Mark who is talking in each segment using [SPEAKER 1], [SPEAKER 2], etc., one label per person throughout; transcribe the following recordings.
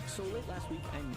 [SPEAKER 1] So late last week, and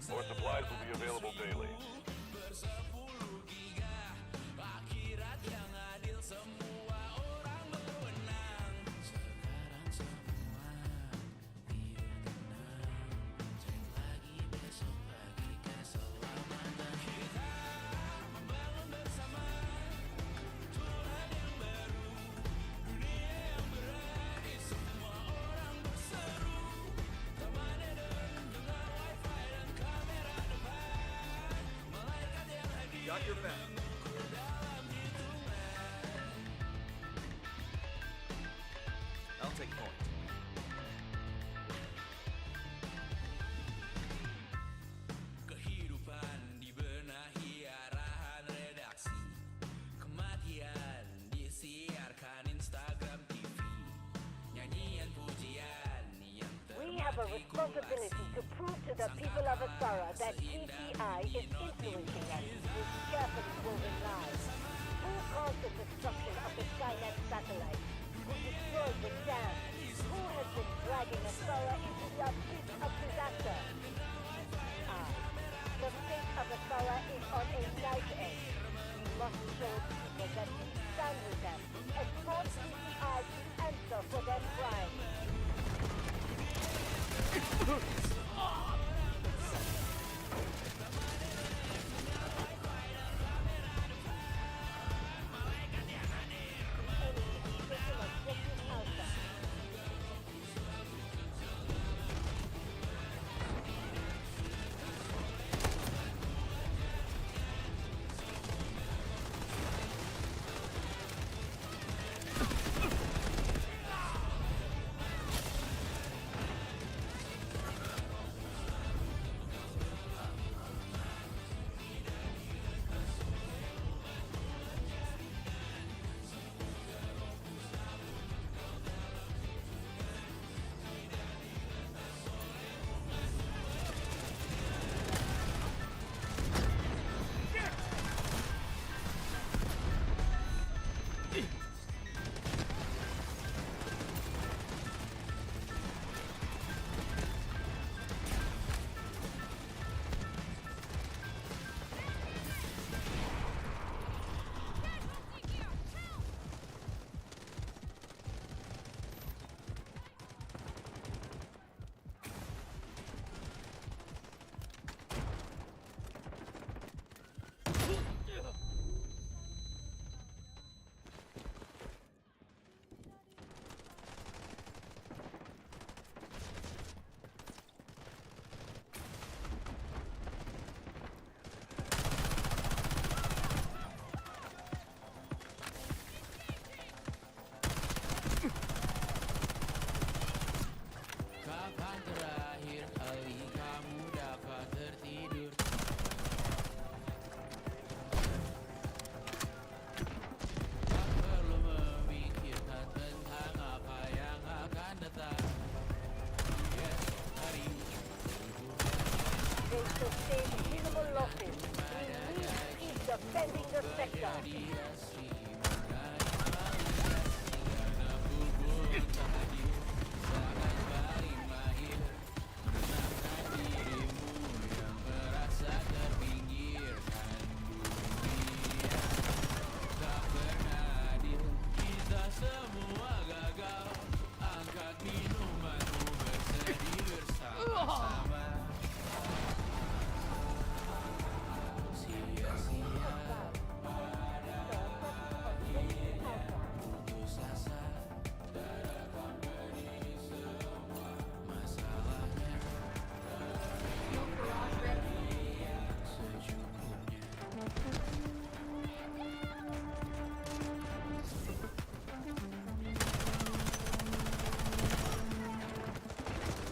[SPEAKER 2] More supplies will be available daily.
[SPEAKER 3] Got your back. I'll take point.
[SPEAKER 4] Kehidupan dibenahi arahan redaksi, kematian disiarkan Instagram TV, nyanyian pujian yang
[SPEAKER 5] We have a responsibility to prove to the people of Asara that CTI is influencing us with carefully woven lies. Who caused the destruction of the Skynet satellite? Who destroyed the dam? Who has been dragging Asara into the abyss of disaster? I, the fake Asara is on a knife edge. We must show people that we stand with them and force CCI to answer for their crimes.
[SPEAKER 4] Kapan terakhir kali kamu dapat tertidur? Tak perlu memikirkan tentang apa yang akan datang. Esok hari
[SPEAKER 5] They sustain minimal losses. We need to keep defending the sector.
[SPEAKER 4] dia sih mengenai karena pupuk tadi sangat paling mahir menenangkan dirimu yang merasa terpinggirkan dunia tak pernah adil kita semua gagal angkat minumanmu bersedih bersama-sama sia-sia putus asa darahkan beri semua masalahnya secukupnya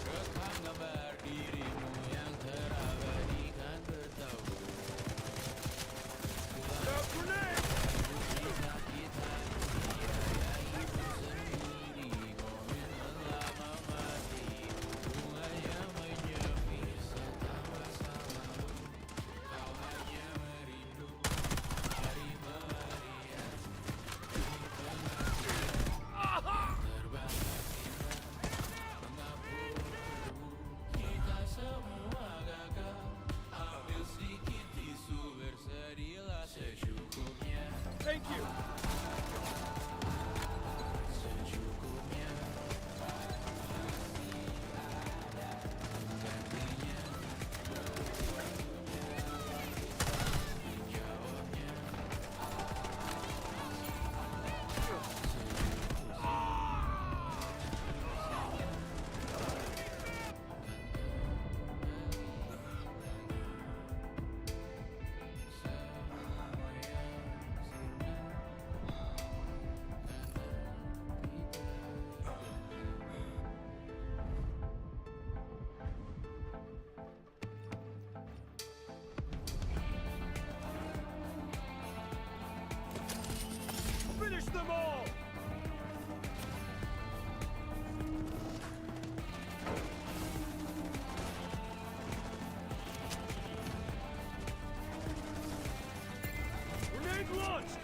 [SPEAKER 4] rekam gambar dirimu yang terabadikan bertahun kisah kita dibiayai sendiri momen lama mati hubungannya menyempit setambah salahmu kau hanya merindu cari pelarian di pengajian terbang mengapur debu kita semua gagal ambil sedikit tisu bersedihlah secukupnya
[SPEAKER 3] Thank you.
[SPEAKER 4] secukupnya gantinya jawabnya
[SPEAKER 3] Finish them all! Grenade launched!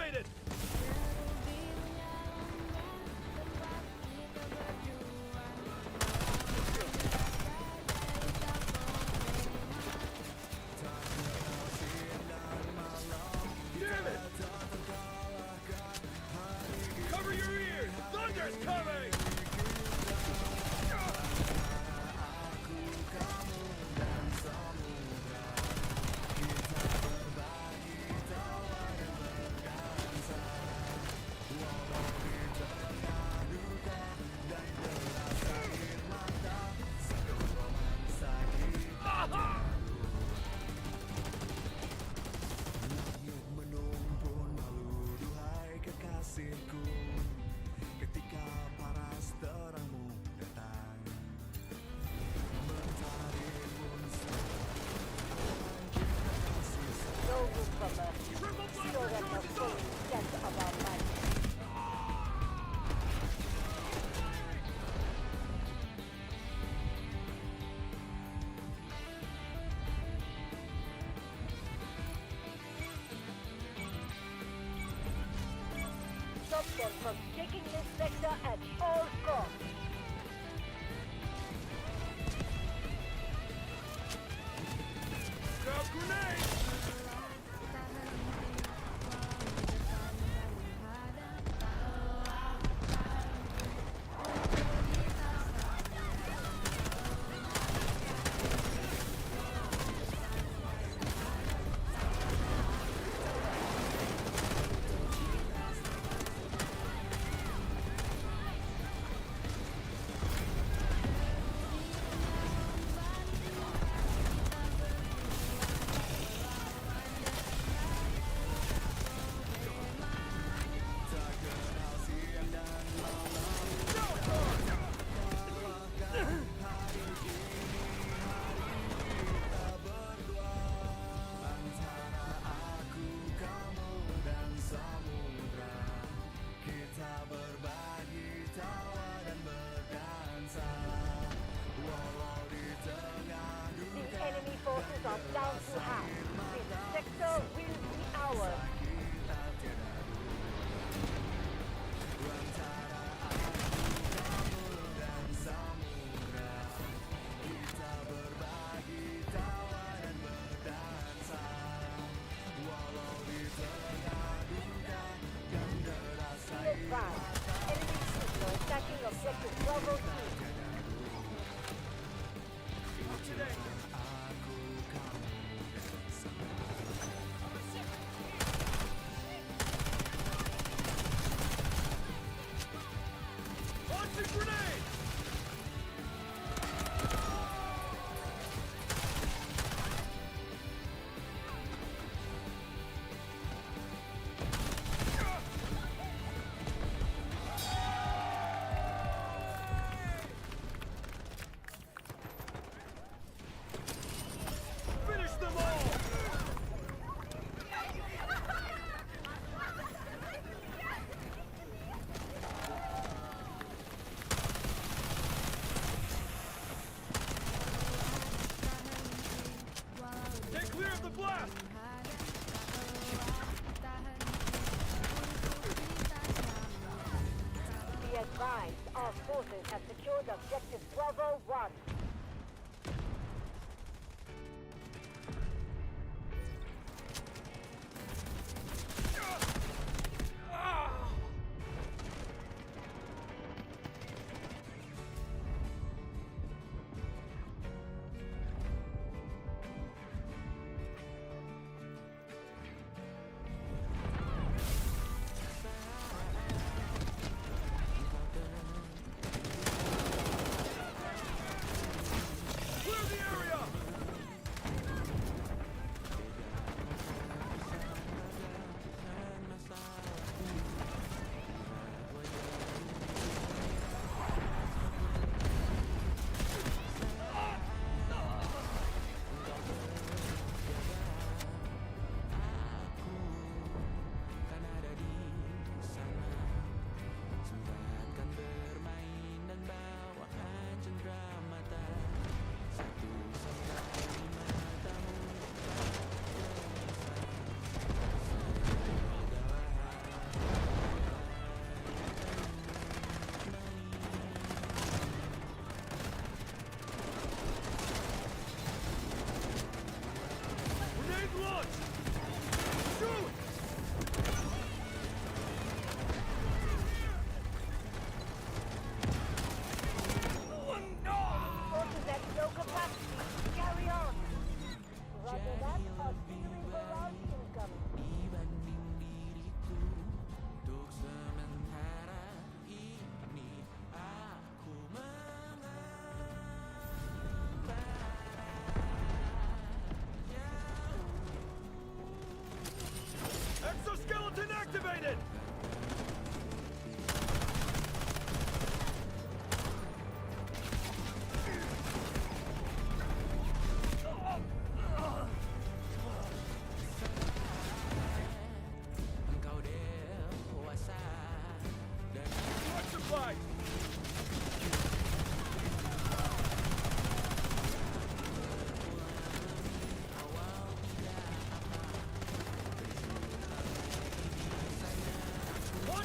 [SPEAKER 3] activated! Damn it! Cover your ears! Thunder's coming!
[SPEAKER 1] Menumpun malu duhai kekasihku, ketika paras terangmu datang mencari musuh.
[SPEAKER 5] No room for mercy. Show them the full extent of our might. Stop them from taking this sector at all costs.
[SPEAKER 3] Grab grenade!
[SPEAKER 5] The enemy forces are down to half. This sector will be ours. Be advised. Enemy troops are attacking objective Bravo 2.
[SPEAKER 3] Today! Launch a grenade! Finish them all! Stay clear of the blast!
[SPEAKER 5] Be advised, our forces have secured objective Bravo 1.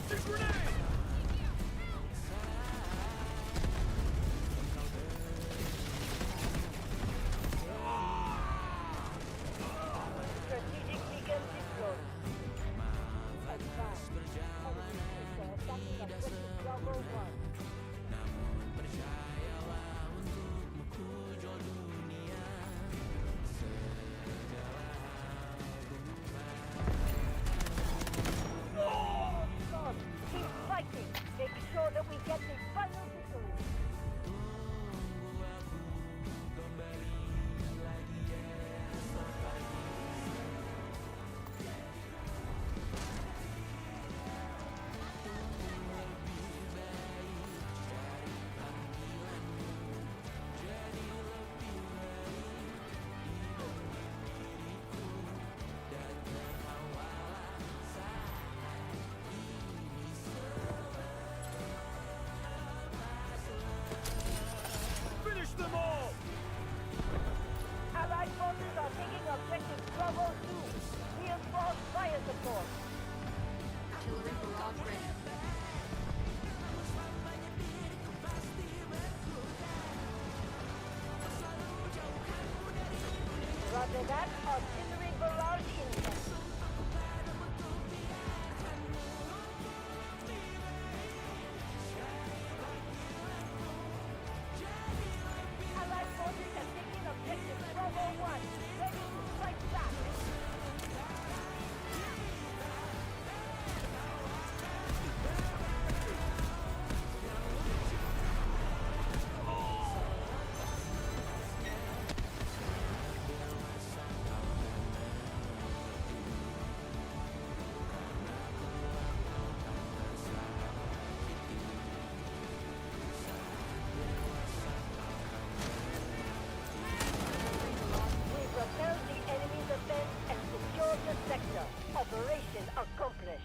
[SPEAKER 3] Tossing grenade!
[SPEAKER 5] Strategic beacon deployed. Advance. Enemy troops are attacking objective Bravo 1. God, keep fighting. Make sure that we get the final victory.
[SPEAKER 3] Finish them all!
[SPEAKER 5] Allied forces are taking objective Bravo 2. Reinforce fire support.
[SPEAKER 6] Artillery barrage ready.
[SPEAKER 5] Roger that. Artillery barrage inbound. Allied forces have taken objective Bravo 1. Ready to fight back. We've repelled the enemy's offense and secured the sector. Operation accomplished.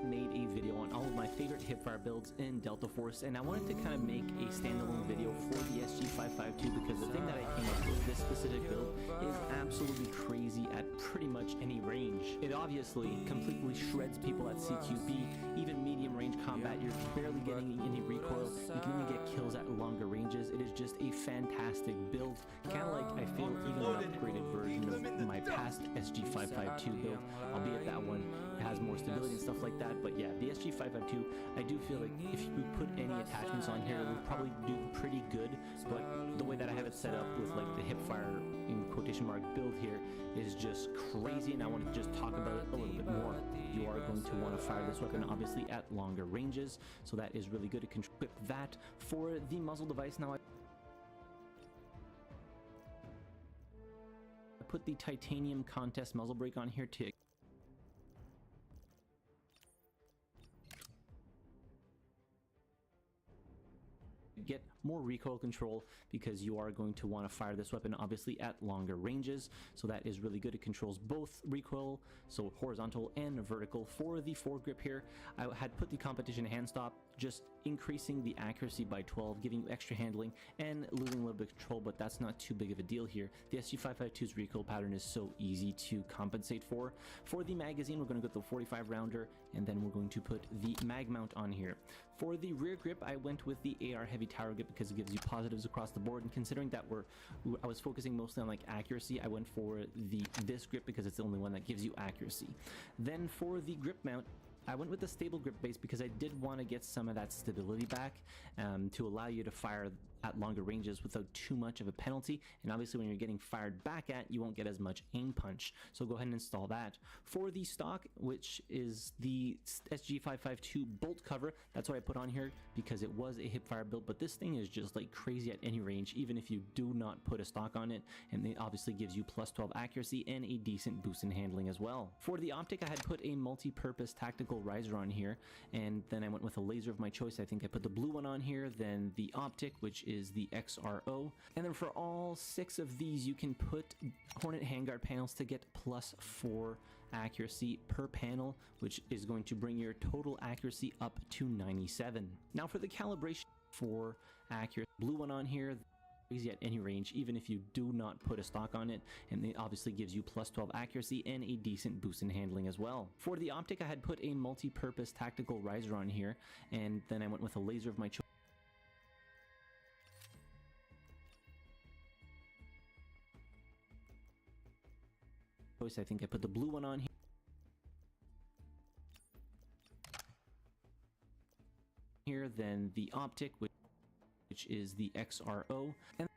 [SPEAKER 7] Made a video on all of my favorite hipfire builds in Delta Force, and I wanted to kind of make a standalone video for the SG552 because the thing that I came up with this specific build is absolutely crazy at pretty much any range. It obviously completely shreds people at CQB, even medium range combat, you're barely getting any recoil, you can even get kills at longer ranges. It is just a fantastic build, kind of like I feel even an upgraded version of my past SG552 build, albeit that one has more stability and stuff like that. But yeah, the SG552, I do feel like if you put any attachments on here, it would probably do pretty good. But the way that I have it set up with like the hipfire in quotation mark build here is just crazy, and I want to just talk about it a little bit more. You are going to want to fire this weapon obviously at longer ranges, so that is really good to equip that. For the muzzle device, now I put the titanium contest muzzle brake on here to get more recoil control, because you are going to want to fire this weapon obviously at longer ranges, so that is really good. It controls both recoil, so horizontal and vertical. For the foregrip here, I had put the competition hand stop, just increasing the accuracy by 12, giving you extra handling and losing a little bit of control, but that's not too big of a deal here. The SG552's recoil pattern is so easy to compensate for. For the magazine, we're going to go with the 45 rounder, and then we're going to put the mag mount on here. For the rear grip, I went with the AR heavy tower grip because it gives you positives across the board, and considering that I was focusing mostly on like accuracy, I went for this grip because it's the only one that gives you accuracy. Then for the grip mount, I went with the stable grip base because I did want to get some of that stability back to allow you to fire at longer ranges without too much of a penalty, and obviously when you're getting fired back at, you won't get as much aim punch, so go ahead and install that. For the stock, which is the SG552 bolt cover, that's what I put on here because it was a hipfire build, but this thing is just like crazy at any range even if you do not put a stock on it, and it obviously gives you plus 12 accuracy and a decent boost in handling as well. For the optic, I had put a multi-purpose tactical riser on here, and then I went with a laser of my choice. I think I put the blue one on here, then the optic, which is the XRO. And then for all 6 of these, you can put Hornet handguard panels to get +4 accuracy per panel, which is going to bring your total accuracy up to 97. Now for the calibration for accuracy, blue one on here, easy at any range, even if you do not put a stock on it, and it obviously gives you +12 accuracy and a decent boost in handling as well. For the optic, I had put a multi-purpose tactical riser on here, and then I went with a laser of my choice. I think I put the blue one on here, then the optic, which is the XRO, and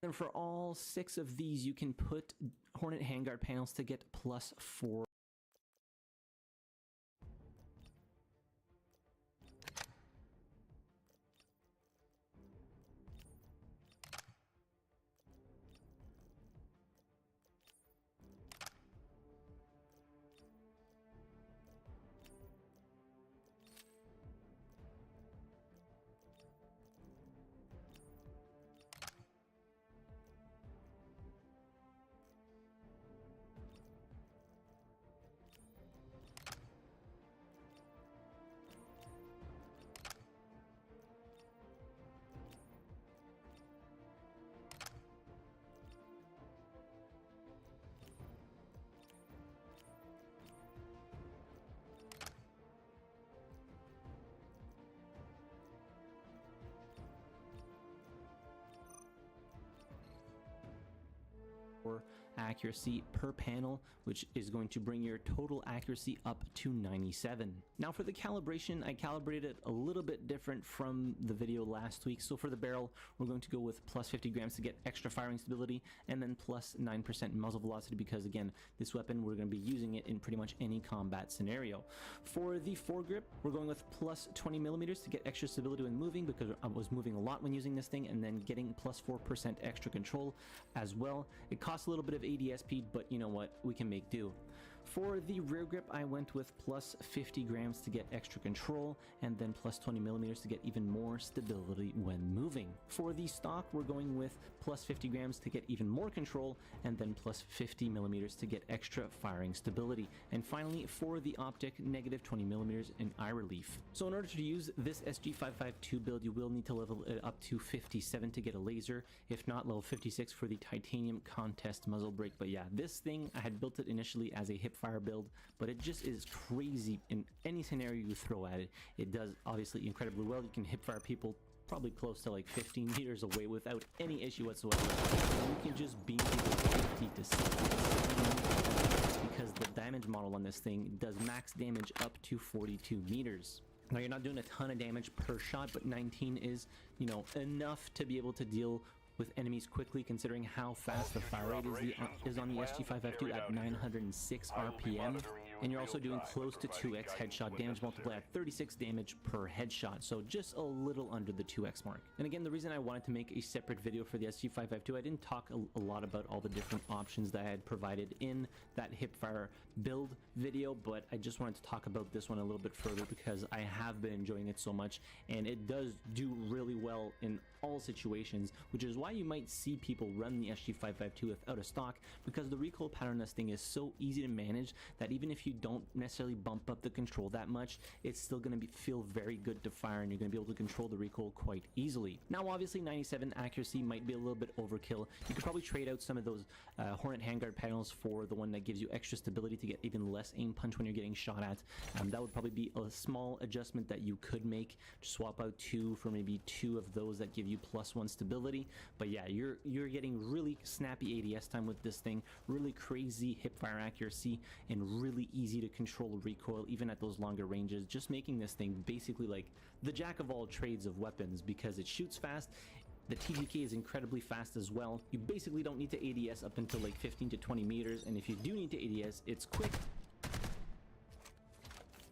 [SPEAKER 7] then for all 6 of these, you can put Hornet handguard panels to get +4. Accuracy per panel, which is going to bring your total accuracy up to 97. Now for the calibration, I calibrated it a little bit different from the video last week. So for the barrel, we're going to go with +50 grams to get extra firing stability, and then +9% muzzle velocity, because again, this weapon, we're going to be using it in pretty much any combat scenario. For the foregrip, we're going with +20 millimeters to get extra stability when moving, because I was moving a lot when using this thing, and then getting +4% extra control as well. It costs a little bit of ADS speed, but you know what, we can make do. For the rear grip, I went with +50 grams to get extra control, and then +20 millimeters to get even more stability when moving. For the stock, we're going with +50 grams to get even more control, and then +50 millimeters to get extra firing stability. And finally, for the optic, -20 millimeters in eye relief. So in order to use this SG552 build, you will need to level it up to 57 to get a laser, if not level 56 for the titanium contest muzzle brake. But yeah, this thing, I had built it initially as a hipfire build, but it just is crazy in any scenario you throw at it. It does obviously incredibly well. You can hipfire people probably close to like 15 meters away without any issue whatsoever. You can just beam people 50 to 60 because the damage model on this thing does max damage up to 42 meters. Now you're not doing a ton of damage per shot, but 19 is, you know, enough to be able to deal with enemies quickly, considering how fast the fire rate is on the SG552 at 906 RPM. And you're also doing close to 2x headshot damage multiplier at 36 damage per headshot, so just a little under the 2x mark. And again, the reason I wanted to make a separate video for the SG552, I didn't talk a lot about all the different options that I had provided in that hipfire build video, but I just wanted to talk about this one a little bit further because I have been enjoying it so much, and it does do really well in all situations, which is why you might see people run the SG552 without a stock, because the recoil pattern on this thing is so easy to manage that even if you don't necessarily bump up the control that much, it's still going to feel very good to fire, and you're going to be able to control the recoil quite easily. Now obviously 97 accuracy might be a little bit overkill. You could probably trade out some of those Hornet handguard panels for the one that gives you extra stability to get even less aim punch when you're getting shot at. That would probably be a small adjustment that you could make. Just swap out 2 for maybe 2 of those that give you +1 stability. But yeah, you're getting really snappy ADS time with this thing, really crazy hipfire accuracy, and really easy to control recoil even at those longer ranges, just making this thing basically like the jack of all trades of weapons, because it shoots fast. The TGK is incredibly fast as well. You basically don't need to ADS up until like 15 to 20 meters, and if you do need to ADS, it's quick.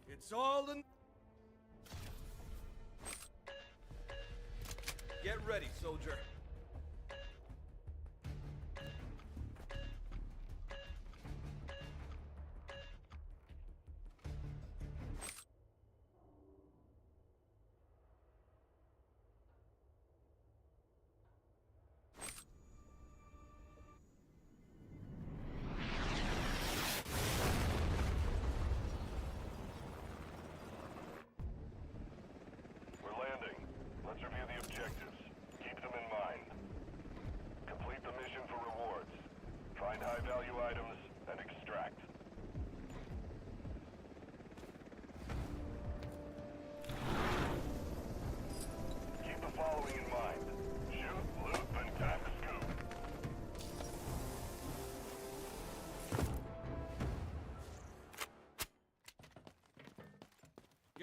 [SPEAKER 3] It's all in. Get ready, soldier.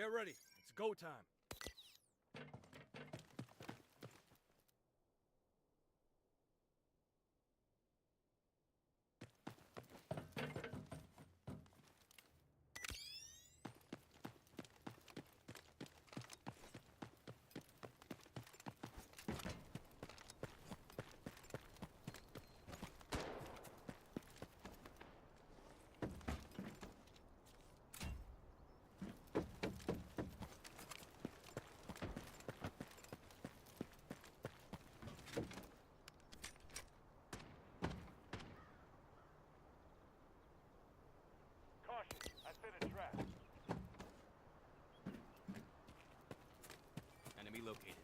[SPEAKER 3] Get ready. It's go time.
[SPEAKER 2] Caution, I set a trap.
[SPEAKER 3] Enemy located.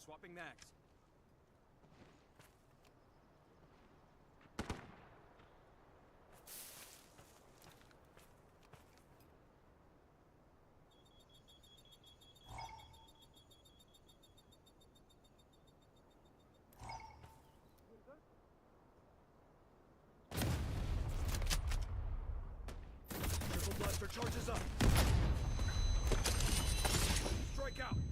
[SPEAKER 3] Swapping mags. Triple blaster charges up. Strike out.